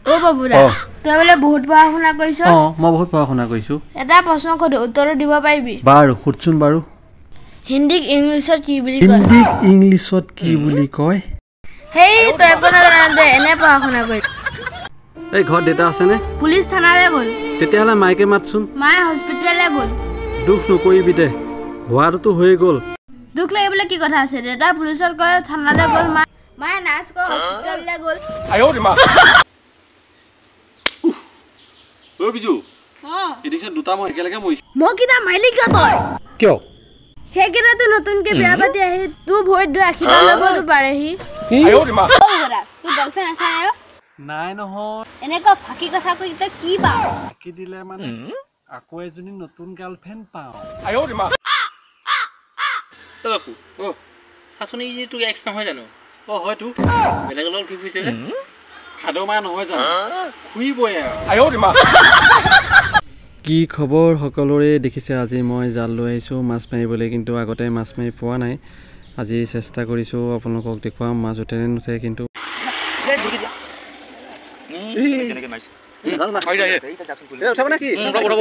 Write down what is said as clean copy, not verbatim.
ও বাবুৰা তই বোলে বহুত পঢ়া শুনা কৰিছ মই বহুত পঢ়া শুনা কৰিছো এটা প্ৰশ্ন কৰো উত্তৰ দিব পাৰিবি বাৰু খুদচোন বাৰু হিন্দীক ইংলিছত কি বুলি কয় হিন্দীক ইংলিছত কি বুলি কয় হেই তই কোনা জানে এনে পঢ়া শুনা কৰি এই ঘৰ দেতা আছে নে পুলিচ থানালে গল তেতিয়াহলে মাইকে মাতচোন মাই হস্পিটালে গল দুখ নকৰিবি দে হোৱাটো হৈ গল দুখ লাগিবলে কি কথা আছে দেতা পুলিচত গৈ থানালে গল মাই নাৰ্ছ গৈ হস্পিটালে গল আয়ো রে মা ও বিজু এদিকে দুটা মই একেলগে মইছ মই কিনা মাইলি কিয় তই কিয় সেইকেইটা তো নতুনকে বিয়া পাতি আহি তুই ভৰিত ধুই আশীৰ্বাদ ল'বতো পাৰেহি আয়ো ৰে মা তোৰ গাৰ্লফ্ৰেণ্ড আছে নাই নাই নহয় এনেকুৱা ফাঁকি কথা কৈ তই কি পাৱ কি দিলে মানে আকৌ এজনী নতুন গাৰ্লফ্ৰেণ্ড পাওঁ আয়ো রে মা তো বাপু সাসুনি যে তুই এক্স নহয় জানো হয়তো বেলেগ লগত কি কৈছে যে খাদো মা নহয় জানো খুইবই আয়ো রে মা কি খবৰ সকলোৰে দেখিছে আজি মই জাল লৈ আহিছোঁ মাছ মাৰিবলৈ কিন্তু আগতে মাছ মাৰি পোৱা নাই আজি চেষ্টা কৰিছোঁ আপোনালোকক দেখুৱাম মাছ উঠে নে নুঠে কিন্তু উঠাব নে কি উঠাব